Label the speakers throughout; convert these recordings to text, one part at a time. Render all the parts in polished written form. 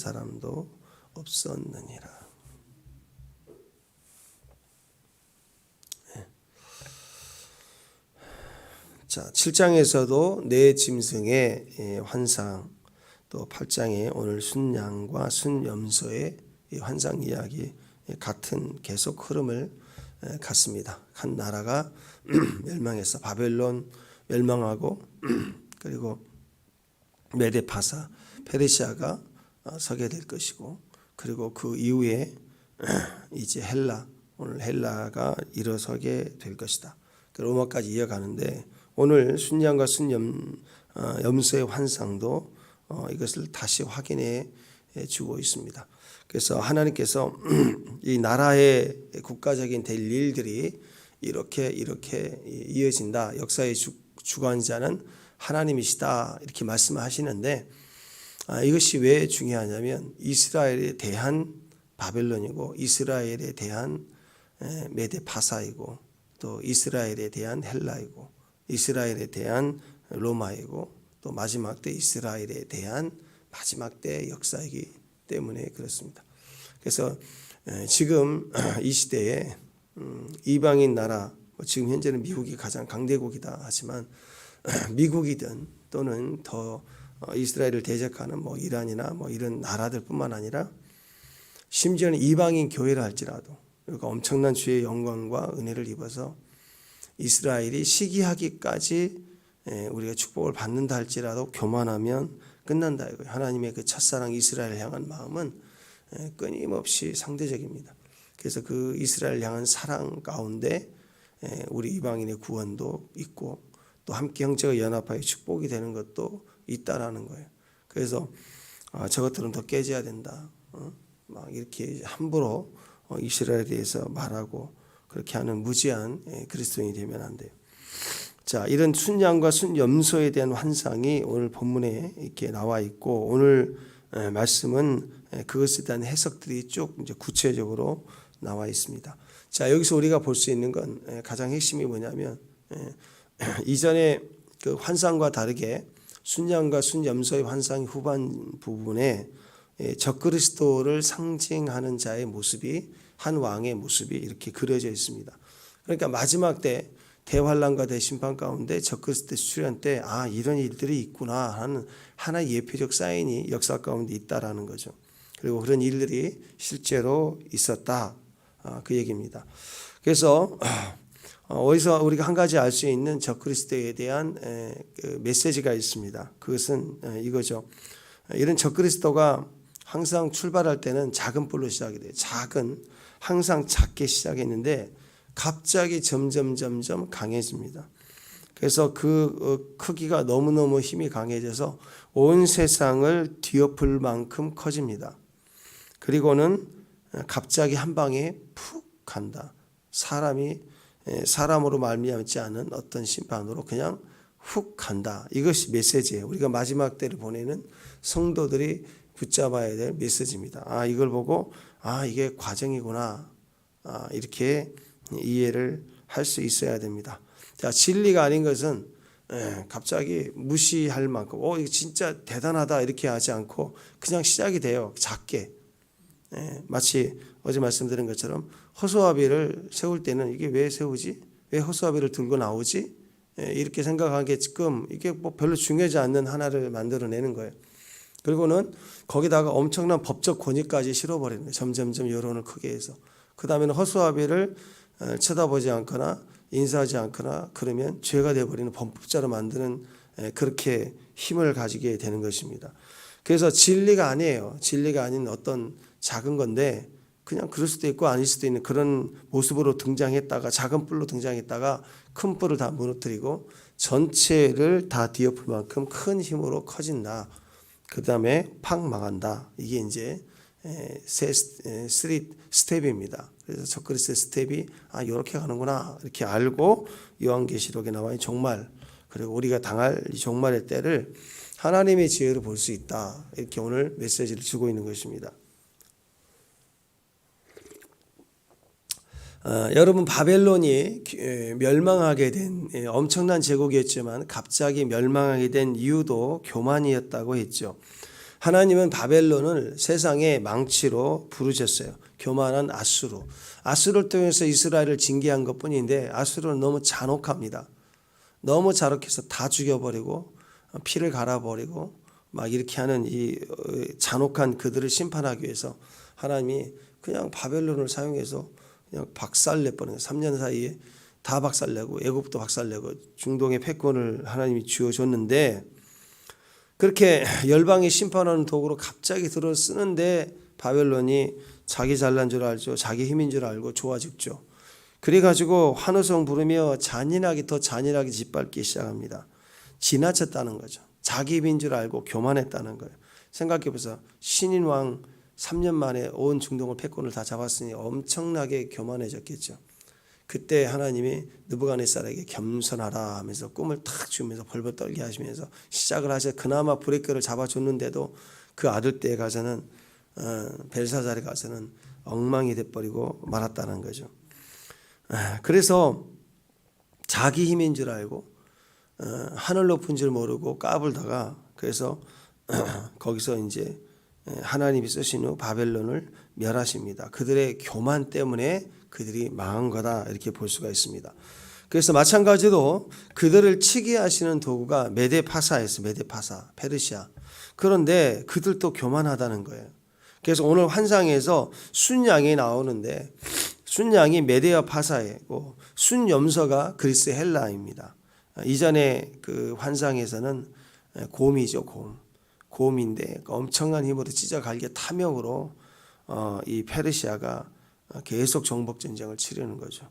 Speaker 1: 사람도 없었느니라. 자, 7장에서도 네 짐승의 환상, 또 8장에 오늘 순양과 순염소의 환상 이야기 같은 계속 흐름을 갖습니다. 한 나라가 멸망해서 바벨론 멸망하고 그리고 메데파사 페르시아가 서게 될 것이고, 그리고 그 이후에 이제 오늘 헬라가 일어서게 될 것이다. 로마까지 이어가는데 오늘 순양과 순염소의 환상도 이것을 다시 확인해 주고 있습니다. 그래서 하나님께서 이 나라의 국가적인 될 일들이 이렇게 이어진다. 역사의 주관자는 하나님이시다. 이렇게 말씀하시는데 이것이 왜 중요하냐면 이스라엘에 대한 바벨론이고, 이스라엘에 대한 메데파사이고, 또 이스라엘에 대한 헬라이고, 이스라엘에 대한 로마이고, 또 마지막 때 이스라엘에 대한 마지막 때 역사이기 때문에 그렇습니다. 그래서 지금 이 시대에 이방인 나라, 지금 현재는 미국이 가장 강대국이다 하지만 미국이든 또는 더 이스라엘을 대적하는 이란이나 이런 나라들뿐만 아니라 심지어는 이방인 교회를 할지라도 그러니까 엄청난 주의 영광과 은혜를 입어서 이스라엘이 시기하기까지 우리가 축복을 받는다 할지라도 교만하면 끝난다 이거예요. 하나님의 그 첫사랑 이스라엘 향한 마음은 끊임없이 상대적입니다. 그래서 그 이스라엘 향한 사랑 가운데 우리 이방인의 구원도 있고, 또 함께 형제가 연합하여 축복이 되는 것도 있다라는 거예요. 그래서 저것들은 더 깨져야 된다. 막 이렇게 함부로 이스라엘에 대해서 말하고 그렇게 하는 무지한 그리스도인이 되면 안 돼요. 자, 이런 순양과 순염소에 대한 환상이 오늘 본문에 이렇게 나와 있고, 오늘 말씀은 그것에 대한 해석들이 쭉 이제 구체적으로 나와 있습니다. 자, 여기서 우리가 볼 수 있는 건 가장 핵심이 뭐냐면 이전에 그 환상과 다르게 순양과 순염소의 환상 후반 부분에 적그리스도를 상징하는 자의 모습이, 한 왕의 모습이 이렇게 그려져 있습니다. 그러니까 마지막 때 대환란과 대심판 가운데 적그리스도 출현 때 이런 일들이 있구나 하는 하나의 예표적 사인이 역사 가운데 있다라는 거죠. 그리고 그런 일들이 실제로 있었다, 그 얘기입니다. 그래서 어디서 우리가 한 가지 알 수 있는 적그리스도에 대한 메시지가 있습니다. 그것은 이거죠. 이런 적그리스도가 항상 출발할 때는 작은 뿔로 시작이 돼요. 항상 작게 시작했는데 갑자기 점점 강해집니다. 그래서 그 크기가 너무너무 힘이 강해져서 온 세상을 뒤엎을 만큼 커집니다. 그리고는 갑자기 한 방에 푹 간다. 사람으로 말미암지 않은 어떤 심판으로 그냥 훅 간다. 이것이 메시지예요. 우리가 마지막 때를 보내는 성도들이 붙잡아야 될 메시지입니다. 이걸 보고 이게 과정이구나, 이렇게 이해를 할 수 있어야 됩니다. 자, 진리가 아닌 것은 갑자기 무시할 만큼 이거 진짜 대단하다 이렇게 하지 않고 그냥 시작이 돼요. 작게. 마치 어제 말씀드린 것처럼 허수아비를 세울 때는 이게 왜 세우지? 왜 허수아비를 들고 나오지? 이렇게 생각하게끔 이게 별로 중요하지 않는 하나를 만들어내는 거예요. 그리고는 거기다가 엄청난 법적 권위까지 실어버리는 거예요. 점점점 여론을 크게 해서. 그 다음에는 허수아비를 쳐다보지 않거나 인사하지 않거나 그러면 죄가 되어버리는 범법자로 만드는 그렇게 힘을 가지게 되는 것입니다. 그래서 진리가 아니에요. 진리가 아닌 어떤 작은 건데 그냥 그럴 수도 있고 아닐 수도 있는 그런 모습으로 등장했다가 작은 뿔로 등장했다가 큰 뿔을 다 무너뜨리고 전체를 다 뒤엎을 만큼 큰 힘으로 커진다. 그 다음에 팍 망한다. 이게 이제 세 스텝입니다. 그래서 적그리스도의 스텝이 이렇게 가는구나 이렇게 알고 요한계시록에 나와 있는 종말, 그리고 우리가 당할 이 종말의 때를 하나님의 지혜로 볼 수 있다. 이렇게 오늘 메시지를 주고 있는 것입니다. 여러분, 바벨론이 멸망하게 된 엄청난 제국이었지만 갑자기 멸망하게 된 이유도 교만이었다고 했죠. 하나님은 바벨론을 세상의 망치로 부르셨어요. 교만한 아수르. 아수르를 통해서 이스라엘을 징계한 것뿐인데 아수르는 너무 잔혹합니다. 너무 잔혹해서 다 죽여버리고 피를 갈아버리고 막 이렇게 하는 이 잔혹한 그들을 심판하기 위해서 하나님이 그냥 바벨론을 사용해서 그냥 박살내버리는 3년 사이에 다 박살내고 애굽도 박살내고 중동의 패권을 하나님이 쥐어줬는데 그렇게 열방이 심판하는 도구로 갑자기 들어 쓰는데 바벨론이 자기 잘난 줄 알죠. 자기 힘인 줄 알고 좋아 죽죠. 그래가지고 환호성 부르며 더 잔인하게 짓밟기 시작합니다. 지나쳤다는 거죠. 자기 힘인 줄 알고 교만했다는 거예요. 생각해보세요. 신인 왕 3년 만에 온 중동을 패권을 다 잡았으니 엄청나게 교만해졌겠죠. 그때 하나님이 느부갓네살에게 겸손하라 하면서 꿈을 탁 주면서 벌벌 떨게 하시면서 시작을 하셔. 그나마 브레이크를 잡아줬는데도 그 아들 때에 가서는 벨사살에 가서는 엉망이 돼버리고 말았다는 거죠. 그래서 자기 힘인 줄 알고 하늘 높은 줄 모르고 까불다가 그래서 거기서 이제 하나님이 쓰신 후 바벨론을 멸하십니다. 그들의 교만 때문에 그들이 망한 거다 이렇게 볼 수가 있습니다. 그래서 마찬가지로 그들을 치게 하시는 도구가 메데파사였어요. 메데파사, 페르시아. 그런데 그들도 교만하다는 거예요. 그래서 오늘 환상에서 순양이 나오는데 순양이 메데와 파사이고 순염소가 그리스 헬라입니다. 이전에 그 환상에서는 곰이죠, 곰인데 엄청난 힘으로 찢어 갈게 탐욕으로 이 페르시아가 계속 정복 전쟁을 치르는 거죠.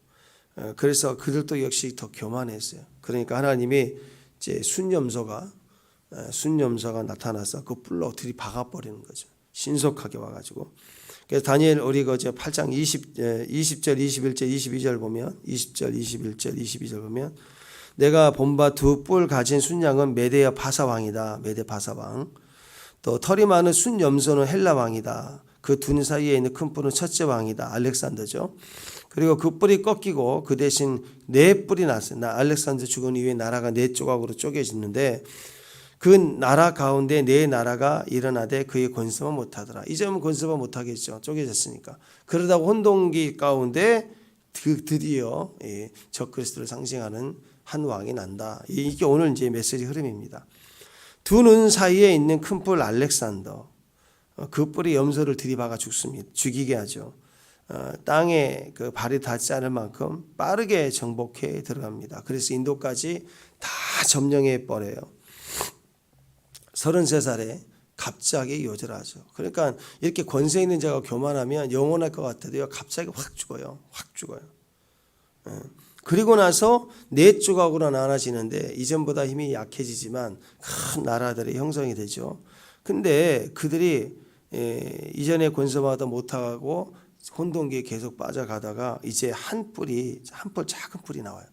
Speaker 1: 그래서 그들도 역시 더 교만했어요. 그러니까 하나님이 이제 순염소가 나타나서 그 뿔로 들이박아 버리는 거죠. 신속하게 와가지고. 그래서 다니엘 우리가 8장 20절, 21절, 22절 보면 20절, 21절, 22절 보면 내가 본바 두 뿔 가진 순양은 메데와 파사 왕이다. 메데 파사 왕. 또 털이 많은 순염소는 헬라 왕이다. 그 둘 사이에 있는 큰 뿔은 첫째 왕이다. 알렉산더죠. 그리고 그 뿔이 꺾이고 그 대신 네 뿔이 났어요. 알렉산더 죽은 이후에 나라가 네 조각으로 쪼개지는데 그 나라 가운데 네 나라가 일어나되 그의 권세만 못하더라. 이제는 권세만 못하겠죠. 쪼개졌으니까. 그러다가 혼동기 가운데 드디어 적그리스도를 상징하는 한 왕이 난다. 이게 오늘 이제 메시지 흐름입니다. 두 눈 사이에 있는 큰 뿔 알렉산더. 그 뿔이 염소를 들이박아 죽이게 하죠. 땅에 그 발이 닿지 않을 만큼 빠르게 정복해 들어갑니다. 그래서 인도까지 다 점령해 버려요. 33살에 갑자기 요절하죠. 그러니까 이렇게 권세 있는 자가 교만하면 영원할 것 같아도요. 갑자기 확 죽어요. 확 죽어요. 그리고 나서 네 조각으로 나눠지는데 이전보다 힘이 약해지지만 큰 나라들이 형성이 되죠. 근데 그들이 이전에 권세마다 못하고 혼동기에 계속 빠져가다가 이제 한 뿔 작은 뿔이 나와요.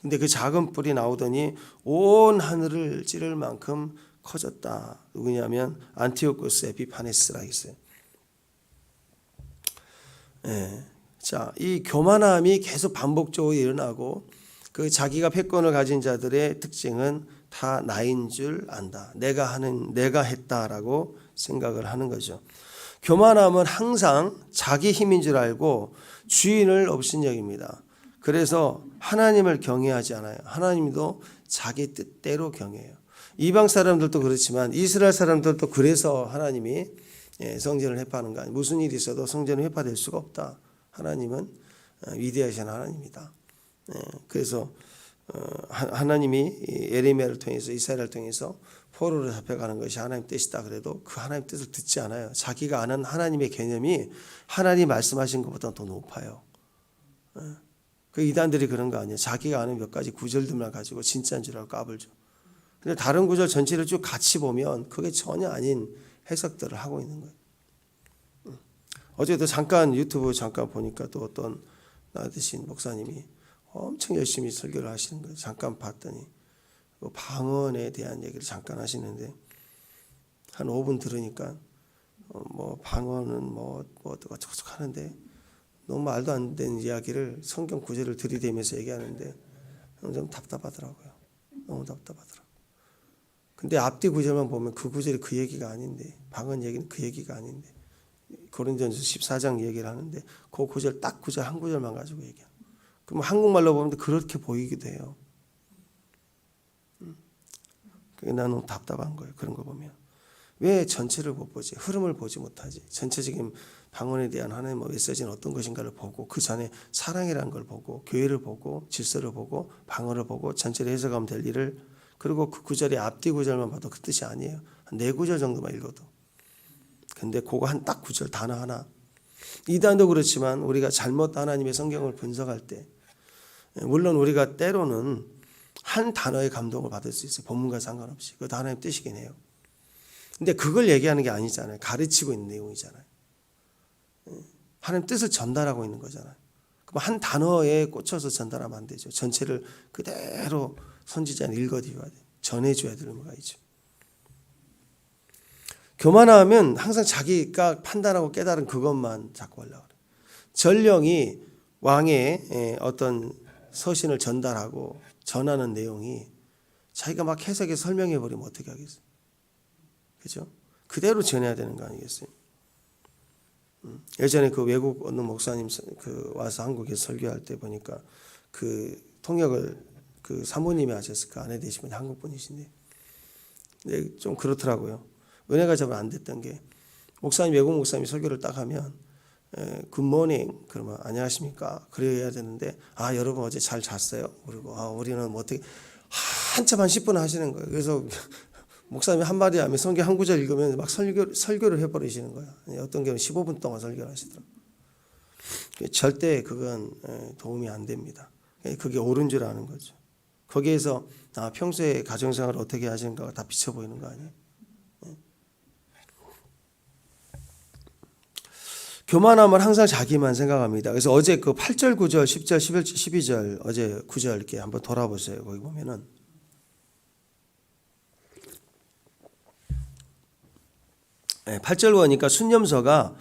Speaker 1: 근데 그 작은 뿔이 나오더니 온 하늘을 찌를 만큼 커졌다. 누구냐면 안티오코스 에피파네스라 했어요. 자, 이 교만함이 계속 반복적으로 일어나고 그 자기가 패권을 가진 자들의 특징은 다 나인 줄 안다. 내가 했다라고 생각을 하는 거죠. 교만함은 항상 자기 힘인 줄 알고 주인을 업신여깁니다. 그래서 하나님을 경외하지 않아요. 하나님도 자기 뜻대로 경외해요. 이방 사람들도 그렇지만 이스라엘 사람들도 그래서 하나님이 성전을 회파하는 거 아니에요. 무슨 일이 있어도 성전을 회파될 수가 없다. 하나님은 위대하신 하나님이다. 그래서 하나님이 예레미야를 통해서 이사야를 통해서 포로로 잡혀가는 것이 하나님 뜻이다 그래도 그 하나님 뜻을 듣지 않아요. 자기가 아는 하나님의 개념이 하나님 말씀하신 것보다 더 높아요. 그 이단들이 그런 거 아니에요. 자기가 아는 몇 가지 구절들만 가지고 진짜인 줄 알고 까불죠. 근데 다른 구절 전체를 쭉 같이 보면 그게 전혀 아닌 해석들을 하고 있는 거예요. 어제도 잠깐 유튜브 보니까 또 어떤 나 드신 목사님이 엄청 열심히 설교를 하시는 거예요. 잠깐 봤더니 방언에 대한 얘기를 잠깐 하시는데 한 5분 들으니까 뭐 방언은 뭐 어떻게 하는데 너무 말도 안 되는 이야기를 성경 구절을 들이대면서 얘기하는데 좀 답답하더라고요. 너무 답답하더라고요. 근데 앞뒤 구절만 보면 그 구절이 그 얘기가 아닌데, 방언 얘기는 그 얘기가 아닌데, 고린도전서 14장 얘기를 하는데 그 구절 딱 구절 한 구절만 가지고 얘기해요. 그럼 한국말로 보면 그렇게 보이기도 해요. 그게 나는 너무 답답한 거예요. 그런 거 보면. 왜 전체를 못 보지? 흐름을 보지 못하지? 전체적인 방언에 대한 하나님의 메시지는 어떤 것인가를 보고 그 전에 사랑이라는 걸 보고 교회를 보고 질서를 보고 방언을 보고 전체를 해석하면 될 일을, 그리고 그 구절의 앞뒤 구절만 봐도 그 뜻이 아니에요. 한 4구절 정도만 읽어도. 근데 그거 한 딱 구절 단어 하나. 이단도 그렇지만 우리가 잘못 하나님의 성경을 분석할 때 물론 우리가 때로는 한 단어의 감동을 받을 수 있어요. 본문과 상관없이. 그것도 하나님의 뜻이긴 해요. 근데 그걸 얘기하는 게 아니잖아요. 가르치고 있는 내용이잖아요. 하나님 뜻을 전달하고 있는 거잖아요. 그럼 한 단어에 꽂혀서 전달하면 안 되죠. 전체를 그대로 선지자는 읽어드려야 돼. 전해줘야 될 의무가 있죠. 교만하면 항상 자기가 판단하고 깨달은 그것만 자꾸 하려고 그래요. 전령이 왕의 어떤 서신을 전달하고 전하는 내용이 자기가 막 해석해서 설명해 버리면 어떻게 하겠어요? 그죠? 그대로 전해야 되는 거 아니겠어요? 예전에 그 외국 어느 목사님 그 와서 한국에 설교할 때 보니까 그 통역을 그 사모님이 하셨을 그 아내 되시면 한국 분이신데, 근데 좀 그렇더라고요. 은혜가 좀 안 됐던 게 목사님 외국 목사님이 설교를 딱 하면 굿모닝 그러면 안녕하십니까 그래야 되는데 여러분 어제 잘 잤어요? 그리고 우리는 뭐 어떻게 한참 한 10분 하시는 거예요. 그래서 목사님이 한마디 하면 성경 한 구절 읽으면 막 설교를 해버리시는 거야. 어떤 경우는 15분 동안 설교를 하시더라고요. 절대 그건 도움이 안 됩니다. 그게 옳은 줄 아는 거죠. 거기에서 평소에 가정생활을 어떻게 하시는가가 다 비쳐 보이는 거 아니에요. 교만함은 항상 자기만 생각합니다. 그래서 어제 그 8절, 9절, 10절, 11절, 12절 어제 9절 이렇게 한번 돌아보세요. 거기 보면은 8절 보니까 순념서가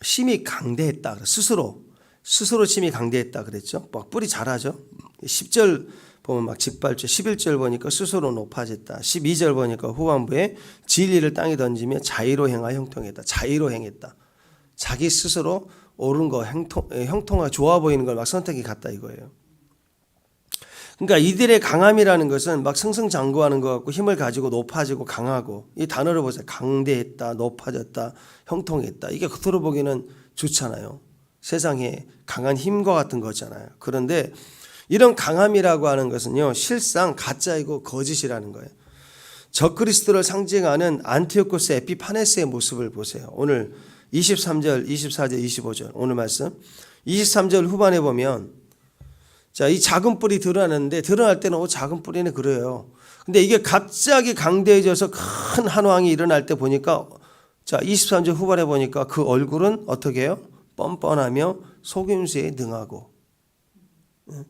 Speaker 1: 심히 강대했다. 스스로 심히 강대했다 그랬죠. 막 뿔이 자라죠. 10절 보면 막 짓밟죠. 11절 보니까 스스로 높아졌다. 12절 보니까 후반부에 진리를 땅에 던지며 자의로 행하여 형통했다. 자의로 행했다. 자기 스스로 옳은 거 형통하고 좋아 보이는 걸 막 선택이 같다 이거예요. 그러니까 이들의 강함이라는 것은 막 승승장구하는 것 같고 힘을 가지고 높아지고 강하고, 이 단어를 보세요. 강대했다, 높아졌다, 형통했다. 이게 겉으로 보기는 좋잖아요. 세상에 강한 힘과 같은 거잖아요. 그런데 이런 강함이라고 하는 것은요, 실상 가짜이고 거짓이라는 거예요. 적그리스도를 상징하는 안티오코스 에피파네스의 모습을 보세요. 오늘 23절, 24절, 25절 오늘 말씀 23절 후반에 보면 자, 이 작은 뿔이 드러나는데 드러날 때는 작은 뿔이네 그래요. 근데 이게 갑자기 강대해져서 큰 한왕이 일어날 때 보니까 자, 23절 후반에 보니까 그 얼굴은 어떻게 해요? 뻔뻔하며 속임수에 능하고,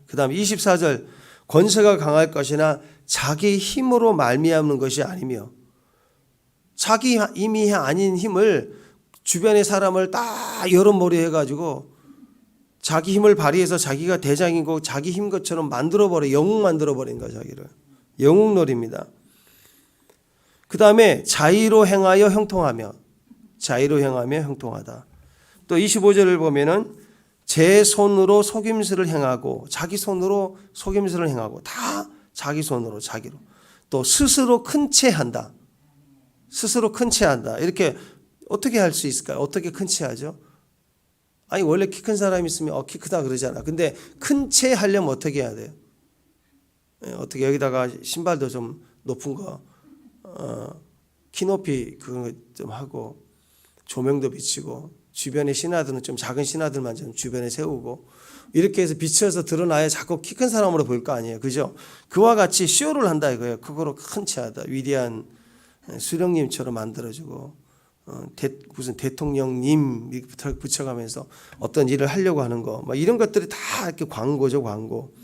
Speaker 1: 그 다음에 24절 권세가 강할 것이나 자기 힘으로 말미암는 것이 아니며, 자기 힘이 아닌 힘을 주변의 사람을 다 여론몰이 해가지고 자기 힘을 발휘해서 자기가 대장이고 자기 힘 것처럼 만들어버려, 영웅 만들어버린 거야. 자기를 영웅놀이입니다. 그 다음에 자의로 행하여 형통하며, 자의로 행하며 형통하다. 또 25절을 보면은 제 손으로 속임수를 행하고, 자기 손으로 속임수를 행하고, 다 자기 손으로 자기로. 또 스스로 큰 채한다. 스스로 큰 채한다. 이렇게 어떻게 할 수 있을까요? 어떻게 큰 채하죠? 아니 원래 키 큰 사람이 있으면 키 크다 그러잖아. 근데 큰 채 하려면 어떻게 해야 돼요? 어떻게 여기다가 신발도 좀 높은 거, 키 높이 그거 좀 하고 조명도 비치고 주변의 신하들은 좀 작은 신하들만 좀 주변에 세우고 이렇게 해서 비춰서 드러나야 자꾸 키 큰 사람으로 보일 거 아니에요. 그죠? 그와 같이 쇼를 한다 이거예요. 그거로 큰 채하다. 위대한 수령님처럼 만들어주고 무슨 대통령님 이렇게 붙여가면서 어떤 일을 하려고 하는 거, 막 이런 것들이 다 이렇게 광고죠, 광고.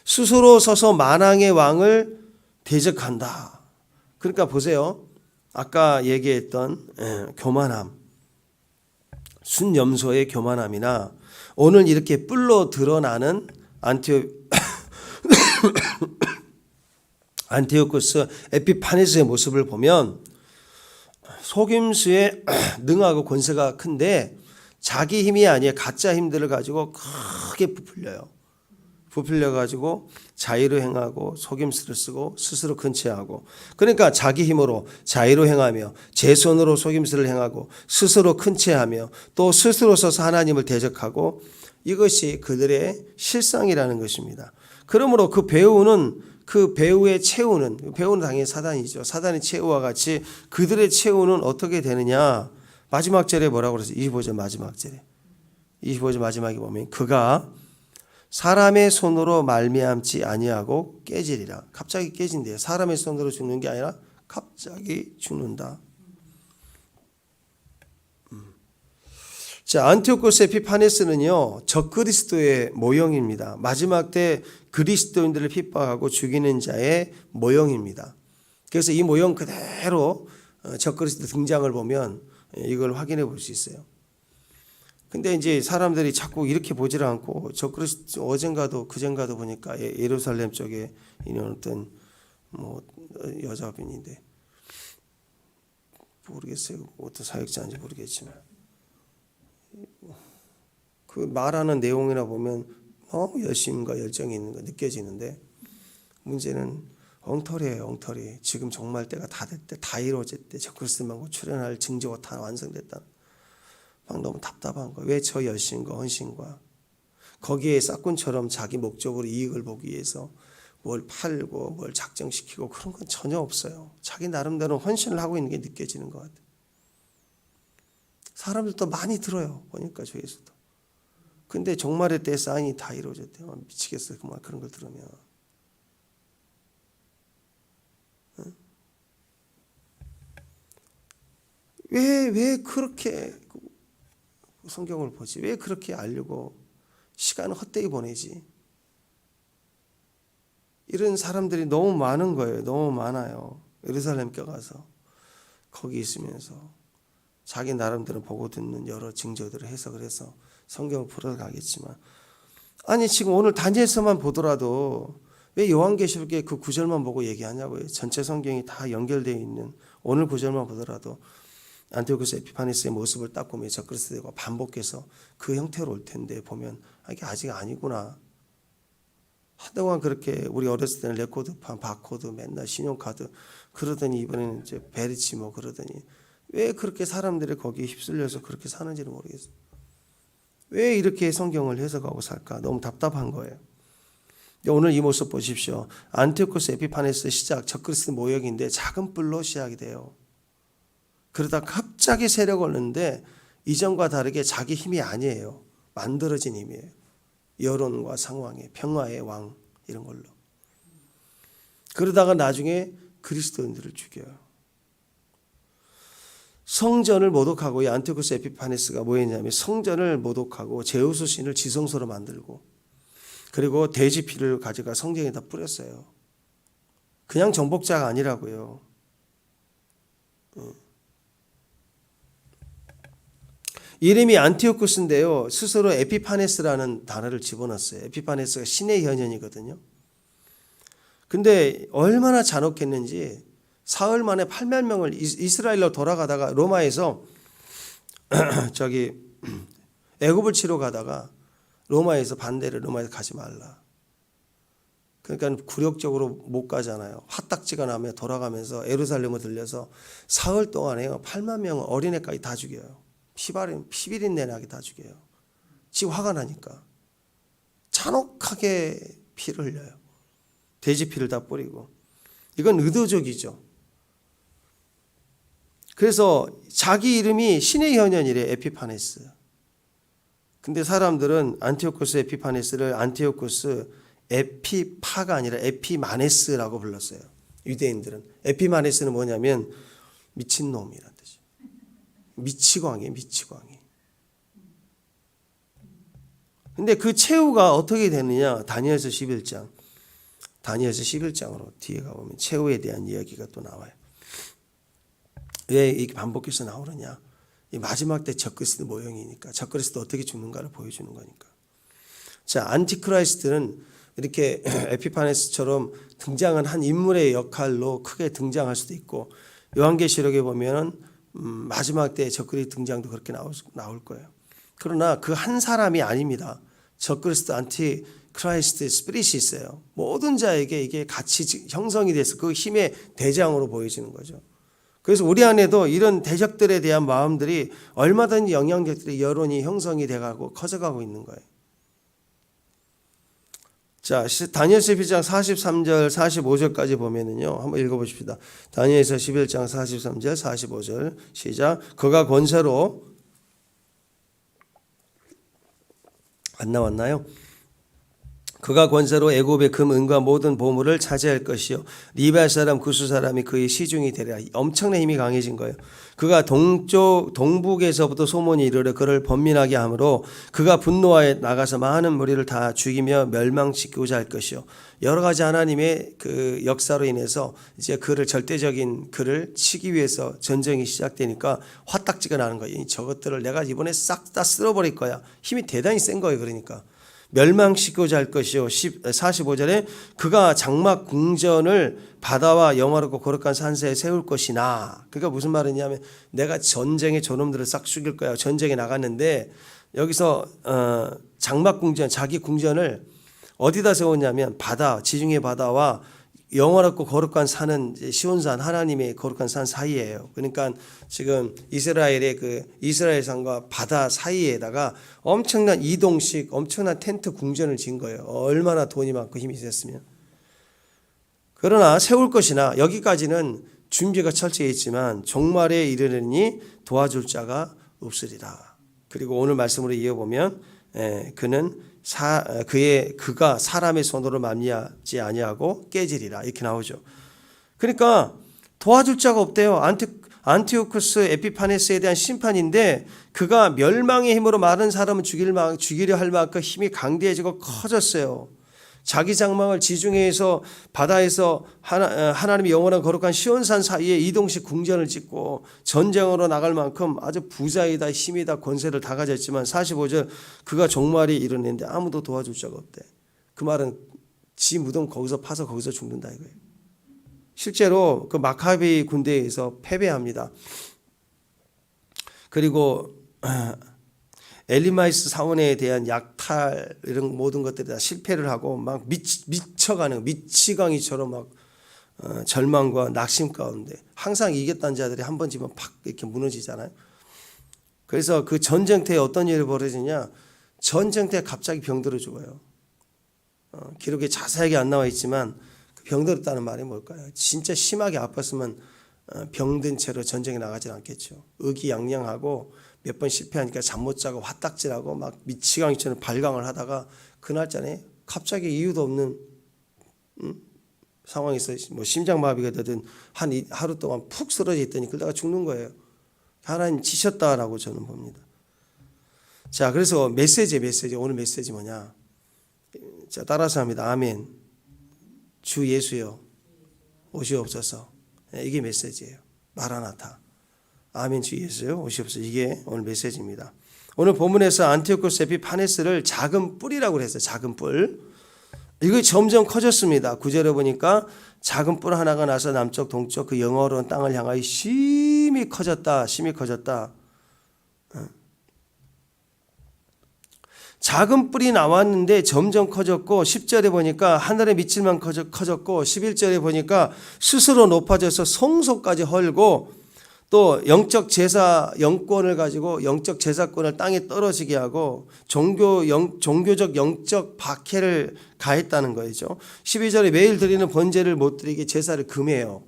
Speaker 1: 스스로 서서 만왕의 왕을 대적한다. 그러니까 보세요. 아까 얘기했던 교만함, 순염소의 교만함이나 오늘 이렇게 뿔로 드러나는 안티오코스 에피파네스의 모습을 보면 속임수에 능하고 권세가 큰데 자기 힘이 아니라 가짜 힘들을 가지고 크게 부풀려 가지고 자의로 행하고 속임수를 쓰고 스스로 근체하고, 그러니까 자기 힘으로 자의로 행하며 제 손으로 속임수를 행하고 스스로 근체하며 또 스스로 서서 하나님을 대적하고, 이것이 그들의 실상이라는 것입니다. 그러므로 그 배우의 최후는 당연히 사단이죠. 사단의 최후와 같이 그들의 최후는 어떻게 되느냐. 마지막 절에 뭐라고 그랬어요? 25절 마지막 절에. 25절 마지막에 보면 그가 사람의 손으로 말미암지 아니하고 깨지리라. 갑자기 깨진대요. 사람의 손으로 죽는 게 아니라 갑자기 죽는다. 자, 안티오코스 에피파네스는요, 적그리스도의 모형입니다. 마지막 때 그리스도인들을 핍박하고 죽이는 자의 모형입니다. 그래서 이 모형 그대로 적그리스도 등장을 보면 이걸 확인해 볼 수 있어요. 근데 이제 사람들이 자꾸 이렇게 보질 않고, 적그리스도 어젠가도 그젠가도 보니까 예루살렘 쪽에 있는 어떤 여자분인데 모르겠어요. 어떤 사역자인지 모르겠지만 그 말하는 내용이나 보면 열심과 열정이 있는 거 느껴지는데, 문제는 엉터리예요. 엉터리. 지금 정말 때가 다 됐대. 다 이루어졌대. 적그리스도만 출현할 징조가 다 완성됐다. 막 너무 답답한 거예요. 왜 저 열심과 헌신과 거기에 싹군처럼 자기 목적으로 이익을 보기 위해서 뭘 팔고 뭘 작정시키고 그런 건 전혀 없어요. 자기 나름대로 헌신을 하고 있는 게 느껴지는 것 같아요. 사람들도 많이 들어요. 보니까 저에서도. 근데 종말의 때 사인이 다 이루어졌대요. 미치겠어요. 그런 걸 들으면. 왜 그렇게 성경을 보지? 왜 그렇게 알려고 시간을 헛되이 보내지? 이런 사람들이 너무 많은 거예요. 너무 많아요. 예루살렘 껴가서 거기 있으면서 자기 나름대로 보고 듣는 여러 징조들을 해석을 해서 성경을 풀어가겠지만, 아니 지금 오늘 다니엘서만 보더라도 왜 요한계시록의 그 구절만 보고 얘기하냐고요. 전체 성경이 다 연결되어 있는 오늘 구절만 보더라도 안티오코스 에피파네스의 모습을 딱 보면 적그리스도가 반복해서 그 형태로 올 텐데, 보면 이게 아직 아니구나. 한동안 그렇게 우리 어렸을 때는 레코드판, 바코드, 맨날 신용카드 그러더니 이번에는 이제 베리치 그러더니 왜 그렇게 사람들이 거기에 휩쓸려서 그렇게 사는지를 모르겠어요. 왜 이렇게 성경을 해석하고 살까? 너무 답답한 거예요. 오늘 이 모습 보십시오. 안티오코스 에피파네스 시작, 적그리스도 모욕인데 작은 뿔로 시작이 돼요. 그러다 갑자기 세력을 얻는데 이전과 다르게 자기 힘이 아니에요. 만들어진 힘이에요. 여론과 상황의 평화의 왕 이런 걸로. 그러다가 나중에 그리스도인들을 죽여요. 성전을 모독하고, 이 안티오코스 에피파네스가 뭐였냐면 성전을 모독하고 제우스 신을 지성소로 만들고, 그리고 돼지 피를 가져가 성전에다 뿌렸어요. 그냥 정복자가 아니라고요. 이름이 안티오코스인데요, 스스로 에피파네스라는 단어를 집어넣었어요. 에피파네스가 신의 현현이거든요. 근데 얼마나 잔혹했는지 사흘 만에 8만 명을 이스라엘로 돌아가다가 로마에서 애굽을 치러 가다가 로마에서 반대를, 로마에서 가지 말라. 그러니까 굴욕적으로 못 가잖아요. 화딱지가 나면 돌아가면서 예루살렘을 들려서 사흘 동안에요 8만 명 어린애까지 다 죽여요. 피비린내 나게 다 죽여요. 지 화가 나니까 잔혹하게 피를 흘려요. 돼지 피를 다 뿌리고. 이건 의도적이죠. 그래서 자기 이름이 신의 현현이래, 에피파네스. 근데 사람들은 안티오코스 에피파네스를 안티오코스 에피파가 아니라 에피마네스라고 불렀어요. 유대인들은. 에피마네스는 뭐냐면 미친놈이라는 뜻이에요. 미치광이에요, 미치광이. 근데 그 최후가 어떻게 되느냐? 다니엘서 11장. 다니엘서 11장으로 뒤에 가보면 최후에 대한 이야기가 또 나와요. 왜 이게 반복해서 나오느냐? 이 마지막 때 적그리스도 모형이니까, 적그리스도 어떻게 죽는가를 보여주는 거니까. 자, 안티크라이스트는 이렇게 에피파네스처럼 등장한 한 인물의 역할로 크게 등장할 수도 있고, 요한계시록에 보면 마지막 때 적그리스도 등장도 그렇게 나올 거예요. 그러나 그 한 사람이 아닙니다. 적그리스도 안티 크라이스트 스피릿이 있어요. 모든 자에게 이게 같이 형성이 돼서 그 힘의 대장으로 보여지는 거죠. 그래서 우리 안에도 이런 대적들에 대한 마음들이 얼마든지 영향력들이 여론이 형성이 돼가고 커져가고 있는 거예요. 자, 다니엘서 11장 43절 45절까지 보면은요, 한번 읽어보십시다. 다니엘서 11장 43절 45절 시작. 그가 권세로, 안 나왔나요? 그가 권세로 애굽의 금, 은과 모든 보물을 차지할 것이요, 리베아 사람 구스 사람이 그의 시중이 되리라. 엄청난 힘이 강해진 거예요. 그가 동북에서부터 소문이 이르러 그를 번민하게 하므로 그가 분노하여 나가서 많은 무리를 다 죽이며 멸망시키고자 할 것이요, 여러 가지 하나님의 그 역사로 인해서 이제 그를 절대적인 그를 치기 위해서 전쟁이 시작되니까 화딱지가 나는 거예요. 저것들을 내가 이번에 싹 다 쓸어버릴 거야. 힘이 대단히 센 거예요. 그러니까 멸망시키고자 할 것이요. 45절에 그가 장막 궁전을 바다와 영화롭고 거룩한 산세에 세울 것이나, 그러니까 무슨 말이냐면 내가 전쟁에 저놈들을 싹 죽일 거야. 전쟁에 나갔는데 여기서 장막 궁전, 자기 궁전을 어디다 세웠냐면 바다, 지중해 바다와 영화롭고 거룩한 산은 시온산, 하나님의 거룩한 산 사이예요. 그러니까 지금 이스라엘의 그 이스라엘 산과 바다 사이에다가 엄청난 이동식, 엄청난 텐트 궁전을 지은 거예요. 얼마나 돈이 많고 힘이 있었으면. 그러나 세울 것이나, 여기까지는 준비가 철저히 있지만 종말에 이르르니 도와줄 자가 없으리라. 그리고 오늘 말씀으로 이어보면 그가 사람의 손으로 말미암지 아니하고 깨지리라, 이렇게 나오죠. 그러니까 도와줄 자가 없대요. 안티오쿠스 에피파네스에 대한 심판인데, 그가 멸망의 힘으로 많은 사람을 죽이려 할 만큼 힘이 강대해지고 커졌어요. 자기 장막을 지중해에서 바다에서 하나님의 영원한 거룩한 시온산 사이에 이동식 궁전을 짓고 전쟁으로 나갈 만큼 아주 부자이다, 힘이다, 권세를 다 가졌지만 45절 그가 종말이 이르는데 아무도 도와줄 자가 없대. 그 말은 지 무덤 거기서 파서 거기서 죽는다 이거예요. 실제로 그 마카비 군대에서 패배합니다. 그리고 엘리마이스 사원에 대한 약탈 이런 모든 것들이 다 실패를 하고 막 미쳐가는 미치광이처럼 막 절망과 낙심 가운데, 항상 이겼다는 자들이 한 번 지면 팍 이렇게 무너지잖아요. 그래서 그 전쟁터에 어떤 일이 벌어지냐, 전쟁터에 갑자기 병들어 죽어요. 기록에 자세하게 안 나와 있지만 병들었다는 말이 뭘까요? 진짜 심하게 아팠으면 병든 채로 전쟁에 나가지 않겠죠. 의기양양하고 몇 번 실패하니까 잠 못 자고 화딱지라고 막 미치광이처럼 발광을 하다가 그날짜네 갑자기 이유도 없는 상황에서 뭐 심장마비가 되든 하루 동안 푹 쓰러져 있더니 그러다가 죽는 거예요. 하나님 지셨다라고 저는 봅니다. 자, 그래서 메시지 오늘 메시지 뭐냐? 자, 따라서 합니다. 아멘. 주 예수여 오시옵소서. 이게 메시지예요. 마라나타. 아멘. 주 예수여 오시옵소서. 이게 오늘 메시지입니다. 오늘 본문에서 안티오코스 에피파네스를 작은 뿔이라고 했어요. 작은 뿔. 이거 점점 커졌습니다. 9절에 보니까 작은 뿔 하나가 나서 남쪽 동쪽 그 영어로운 땅을 향하여 심히 커졌다. 작은 뿔이 나왔는데 점점 커졌고, 10절에 보니까 하늘에 미칠만 커졌고, 11절에 보니까 스스로 높아져서 성소까지 헐고, 또 영적 제사 영권을 가지고 영적 제사권을 땅에 떨어지게 하고 종교적 영적 박해를 가했다는 거죠. 12절에 매일 드리는 번제를 못 드리게 제사를 금해요.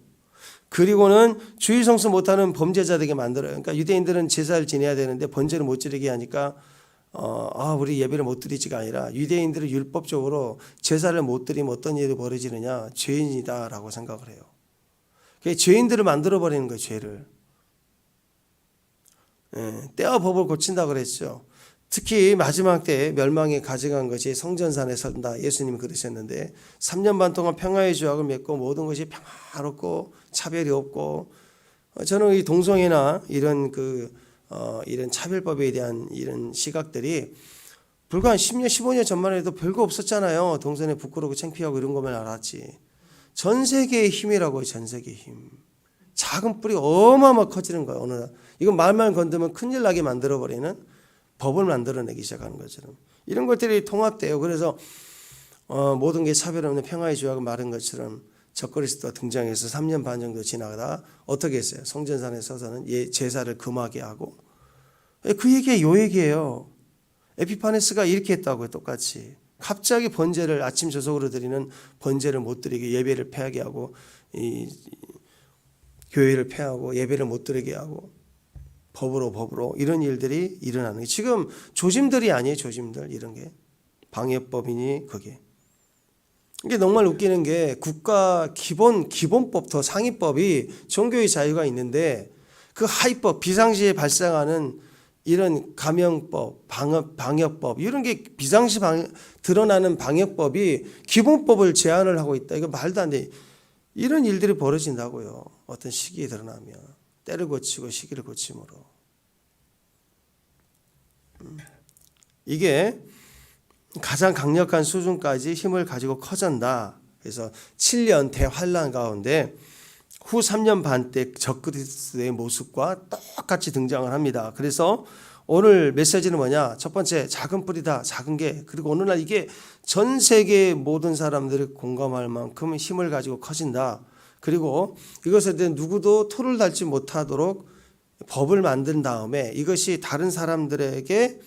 Speaker 1: 그리고는 주일 성수 못하는 범죄자들에게 만들어요. 그러니까 유대인들은 제사를 지내야 되는데 번제를 못 드리게 하니까 우리 예배를 못 드리지가 아니라 유대인들은 율법적으로 제사를 못 드리면 어떤 일이 벌어지느냐, 죄인이다라고 생각을 해요. 죄인들을 만들어버리는 거예요. 죄를. 때와 법을 고친다고 그랬죠. 특히 마지막 때에 멸망에 가져간 것이 성전산에 선다. 예수님이 그러셨는데 3년 반 동안 평화의 조약을 맺고 모든 것이 평화롭고 차별이 없고, 저는 이 동성애나 이런 차별법에 대한 이런 시각들이 불과 한 10년, 15년 전만 해도 별거 없었잖아요. 동선에 부끄러우고 창피하고 이런 것만 알았지. 전 세계의 힘이라고요. 전 세계의 힘. 작은 뿌리 어마어마 커지는 거예요. 어느 날. 이건 말만 건드면 큰일 나게 만들어버리는 법을 만들어내기 시작하는 것처럼. 이런 것들이 통합돼요. 그래서 모든 게 차별 없는 평화의 주하고 말한 것처럼 적그리스도가 등장해서 3년 반 정도 지나가다가 어떻게 했어요? 성전산에 서서는 제사를 금하게 하고. 그 얘기가 요 얘기예요. 에피파네스가 이렇게 했다고요. 똑같이. 갑자기 번제를 아침 저녁으로 드리는 번제를 못 드리게 예배를 폐하게 하고 교회를 폐하고 예배를 못 드리게 하고 법으로 이런 일들이 일어나는 게 지금 조짐들이 아니에요. 조짐들 이런 게 방해법이니 그게. 이게 정말 웃기는 게 국가 기본법 더 상위법이 종교의 자유가 있는데 그 하위법 비상시에 발생하는 이런 감염법, 방역법 이런 게 비상시 드러나는 방역법이 기본법을 제한을 하고 있다. 이거 말도 안 돼. 이런 일들이 벌어진다고요. 어떤 시기에 드러나면 때를 고치고 시기를 고침으로. 이게 가장 강력한 수준까지 힘을 가지고 커진다. 그래서 7년 대환란 가운데 후 3년 반 때 적그리스도의 모습과 똑같이 등장을 합니다. 그래서 오늘 메시지는 뭐냐? 첫 번째, 작은 뿌리다, 작은 게. 그리고 오늘날 이게 전 세계 모든 사람들이 공감할 만큼 힘을 가지고 커진다. 그리고 이것에 대해 누구도 토를 달지 못하도록 법을 만든 다음에 이것이 다른 사람들에게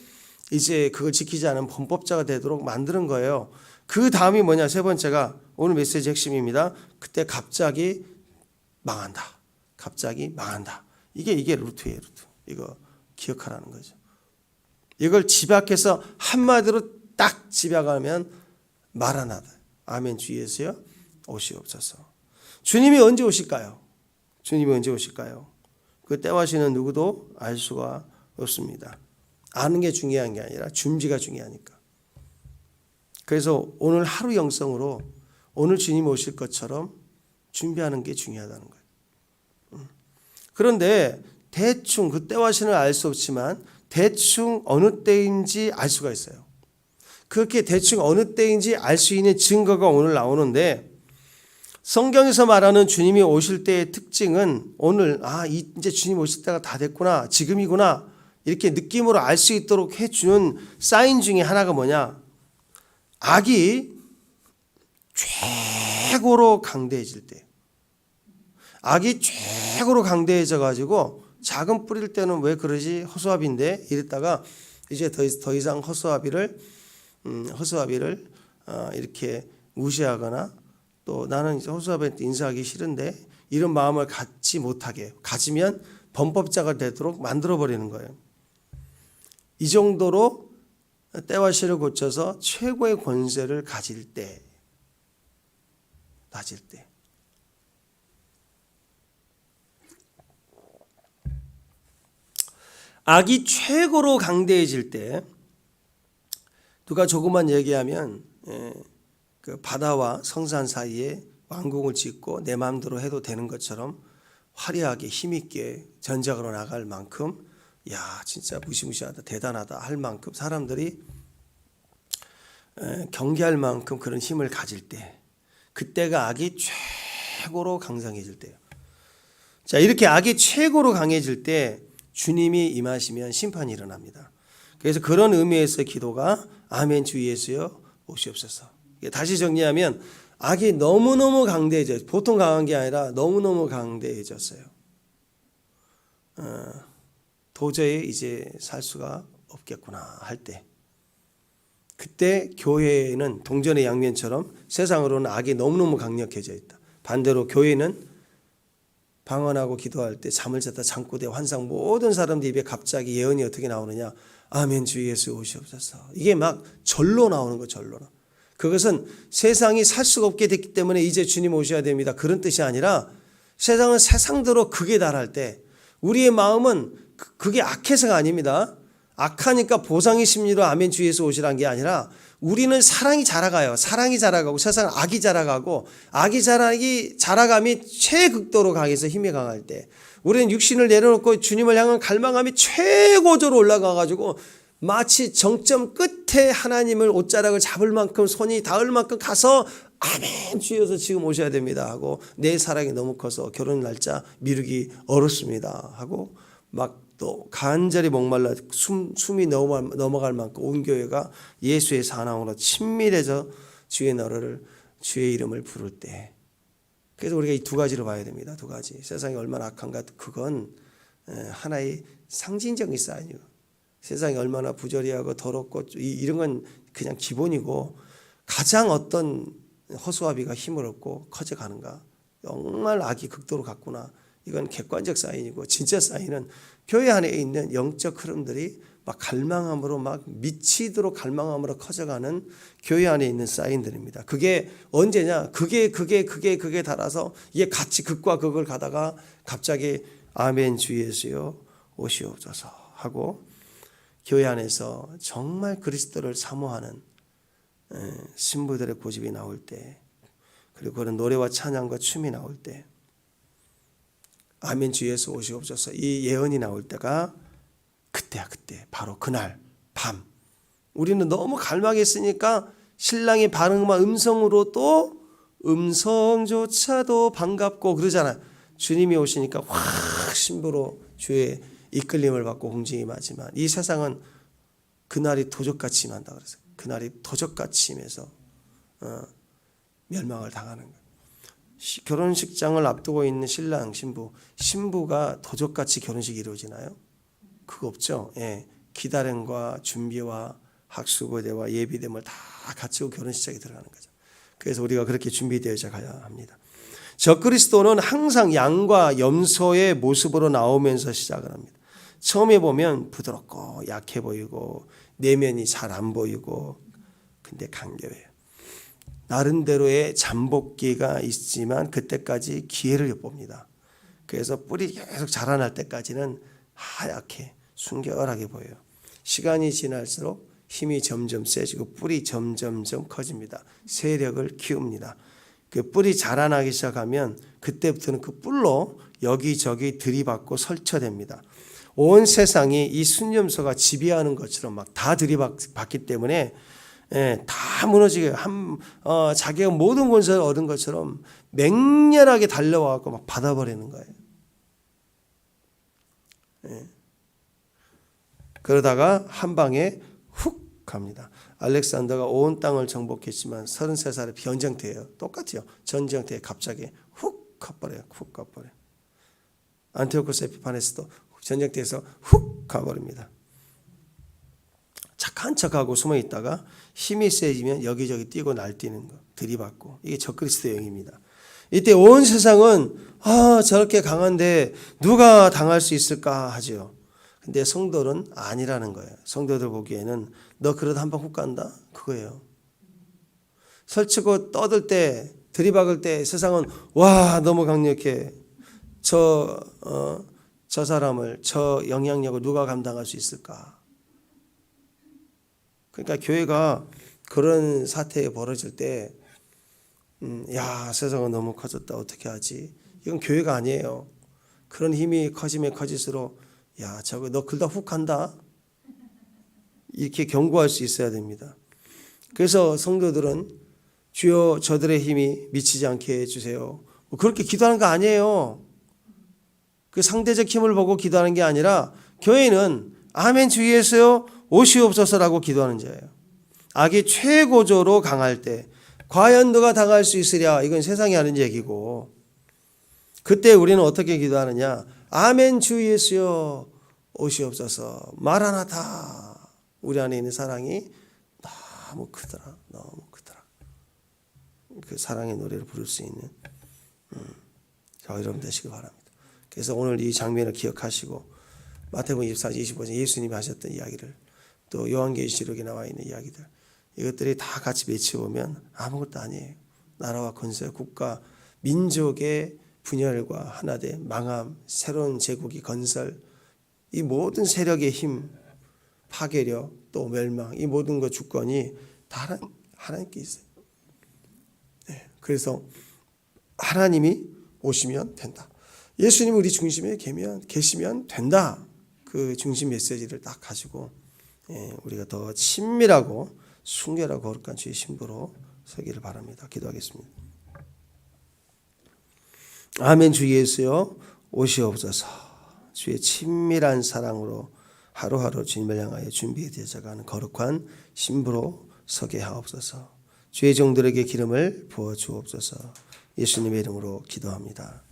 Speaker 1: 이제 그걸 지키지 않은 범법자가 되도록 만드는 거예요. 그 다음이 뭐냐? 세 번째가 오늘 메시지 핵심입니다. 그때 갑자기 망한다. 갑자기 망한다. 이게 루트예요, 루트. 이거 기억하라는 거죠. 이걸 집약해서 한마디로 딱 집약하면 마라나다. 아멘 주 예수여 오시옵소서. 주님이 언제 오실까요? 주님이 언제 오실까요? 그 때와 시는 누구도 알 수가 없습니다. 아는 게 중요한 게 아니라 준비가 중요하니까. 그래서 오늘 하루 영성으로 오늘 주님 오실 것처럼 준비하는 게 중요하다는 거예요. 그런데 대충 그 때와 시는 알 수 없지만 대충 어느 때인지 알 수가 있어요. 그렇게 대충 어느 때인지 알 수 있는 증거가 오늘 나오는데 성경에서 말하는 주님이 오실 때의 특징은 오늘 이제 주님 오실 때가 다 됐구나. 지금이구나. 이렇게 느낌으로 알 수 있도록 해주는 사인 중에 하나가 뭐냐. 악이 최고로 강대해질 때. 악이 최고로 강대해져 가지고 작은 뿌릴 때는 왜 그러지? 허수아비인데 이랬다가 이제 더 이상 허수아비를 이렇게 무시하거나 또 나는 허수아비한테 인사하기 싫은데 이런 마음을 갖지 못하게 가지면 범법자가 되도록 만들어버리는 거예요. 이 정도로 때와 시를 고쳐서 최고의 권세를 가질 때 악이 최고로 강대해질 때 누가 조금만 얘기하면 그 바다와 성산 사이에 왕궁을 짓고 내 마음대로 해도 되는 것처럼 화려하게 힘있게 전쟁으로 나갈 만큼 야 진짜 무시무시하다 대단하다 할 만큼 사람들이 경계할 만큼 그런 힘을 가질 때 그때가 악이 최고로 강성해질 때예요. 자 이렇게 악이 최고로 강해질 때 주님이 임하시면 심판이 일어납니다. 그래서 그런 의미에서 기도가 아멘 주 예수여 오시옵소서. 다시 정리하면 악이 너무너무 강대해져요. 보통 강한 게 아니라 너무너무 강대해졌어요. 도저히 이제 살 수가 없겠구나 할 때. 그때 교회는 동전의 양면처럼 세상으로는 악이 너무너무 강력해져 있다. 반대로 교회는 방언하고 기도할 때 잠을 잤다 잠꼬대 환상 모든 사람들 입에 갑자기 예언이 어떻게 나오느냐. 아멘 주 예수 오시옵소서. 이게 막 절로 나오는 거 절로. 그것은 세상이 살 수가 없게 됐기 때문에 이제 주님 오셔야 됩니다. 그런 뜻이 아니라 세상은 세상대로 극에 달할 때 우리의 마음은 그게 악해서가 아닙니다. 악하니까 보상의 심리로 아멘 주 예수 오시라는 게 아니라 우리는 사랑이 자라가요. 사랑이 자라가고 세상은 악이 자라가고 악이 자라감이 최극도로 강해서 힘이 강할 때 우리는 육신을 내려놓고 주님을 향한 갈망함이 최고조로 올라가가지고 마치 정점 끝에 하나님을 옷자락을 잡을 만큼 손이 닿을 만큼 가서 아멘 주여서 지금 오셔야 됩니다 하고 내 사랑이 너무 커서 결혼 날짜 미루기 어렵습니다 하고 막 또 간절히 목말라 숨이 넘어갈 만큼 온 교회가 예수의 사랑으로 친밀해져 주의 너를 주의 이름을 부를 때, 그래서 우리가 이 두 가지로 봐야 됩니다. 두 가지. 세상이 얼마나 악한가, 그건 하나의 상징적인 사인이고, 세상이 얼마나 부조리하고 더럽고 이런 건 그냥 기본이고, 가장 어떤 허수아비가 힘을 얻고 커져가는가, 정말 악이 극도로 갔구나, 이건 객관적 사인이고, 진짜 사인은 교회 안에 있는 영적 흐름들이 막 갈망함으로 막 미치도록 갈망함으로 커져가는 교회 안에 있는 사인들입니다. 그게 언제냐? 그게 달아서 이게 같이 극과 극을 가다가 갑자기 아멘 주 예수여 오시옵소서 하고 교회 안에서 정말 그리스도를 사모하는 신부들의 고집이 나올 때, 그리고 그런 노래와 찬양과 춤이 나올 때, 아멘 주 예수 오시옵소서 이 예언이 나올 때가 그때야. 그때 바로 그날 밤, 우리는 너무 갈망했으니까 신랑이 반응한 음성으로도 음성조차도 반갑고 그러잖아요. 주님이 오시니까 확 신부로 주의 이끌림을 받고 공중에 임하지만, 이 세상은 그날이 도적같이 임한다 그래서 그날이 도적같이 임해서 멸망을 당하는 거예요. 결혼식장을 앞두고 있는 신랑 신부가 도적같이 결혼식이 이루어지나요? 그거 없죠. 예. 기다림과 준비와 학수고대와 예비됨을 다 갖추고 결혼식장에 들어가는 거죠. 그래서 우리가 그렇게 준비되어져 가야 합니다. 적그리스도는 항상 양과 염소의 모습으로 나오면서 시작을 합니다. 처음에 보면 부드럽고 약해 보이고 내면이 잘 안 보이고, 근데 간결해요. 나름대로의 잠복기가 있지만 그때까지 기회를 엿봅니다. 그래서 뿌리 계속 자라날 때까지는 하얗게 순결하게 보여요. 시간이 지날수록 힘이 점점 세지고 뿌리 점점점 커집니다. 세력을 키웁니다. 그 뿌리 자라나기 시작하면 그때부터는 그 뿔로 여기저기 들이받고 설쳐댑니다. 온 세상이 이 순염소가 지배하는 것처럼 막 다 들이받기 때문에 다 무너지게 자기가 모든 권세를 얻은 것처럼 맹렬하게 달려와서 막 받아버리는 거예요. 그러다가 한 방에 훅 갑니다. 알렉산더가 온 땅을 정복했지만 33살에 변정태예요. 똑같아요. 전쟁터에 갑자기 훅 가버려요. 훅 가버려요. 안티오코스 에피파네스도 전쟁터에서 훅 가버립니다. 착한 척하고 숨어 있다가 힘이 세지면 여기저기 뛰고 날뛰는 거, 들이받고, 이게 적그리스도의 영입니다. 이때 온 세상은 저렇게 강한데 누가 당할 수 있을까 하죠. 근데 성도는 아니라는 거예요. 성도들 보기에는 너 그러다 한 방 훅 간다? 그거예요. 설치고 떠들 때, 들이박을 때 세상은 와 너무 강력해. 저 사람을, 저 영향력을 누가 감당할 수 있을까? 그러니까 교회가 그런 사태에 벌어질 때 야 세상은 너무 커졌다 어떻게 하지? 이건 교회가 아니에요. 그런 힘이 커지면 커질수록 야 저거 너 그러다 훅 간다? 이렇게 경고할 수 있어야 됩니다. 그래서 성도들은 주여 저들의 힘이 미치지 않게 해주세요. 뭐 그렇게 기도하는 거 아니에요. 그 상대적 힘을 보고 기도하는 게 아니라 교회는 아멘 주 예수여 오시옵소서라고 기도하는 자예요. 악이 최고조로 강할 때 과연 너가 당할 수 있으랴, 이건 세상이 하는 얘기고, 그때 우리는 어떻게 기도하느냐? 아멘 주 예수여 오시옵소서. 마라나타. 우리 안에 있는 사랑이 너무 크더라. 그 사랑의 노래를 부를 수 있는 저 여러분 되시기 바랍니다. 그래서 오늘 이 장면을 기억하시고 마태복음 24장 25장 예수님이 하셨던 이야기를, 또 요한계시록에 나와 있는 이야기들, 이것들이 다 같이 맺혀보면 아무것도 아니에요. 나라와 권세, 국가, 민족의 분열과 하나된 망함, 새로운 제국이 건설, 이 모든 세력의 힘, 파괴력, 또 멸망, 이 모든 것 주권이 다 하나님께 있어요. 그래서 하나님이 오시면 된다. 예수님이 우리 중심에 계시면 된다. 그 중심 메시지를 딱 가지고 우리가 더 친밀하고 순결하고 거룩한 주의 신부로 서기를 바랍니다. 기도하겠습니다. 아멘. 주 예수여 오시옵소서. 주의 친밀한 사랑으로 하루하루 주님을 향하여 준비되어가는 거룩한 신부로 서게 하옵소서. 주의 종들에게 기름을 부어 주옵소서. 예수님의 이름으로 기도합니다.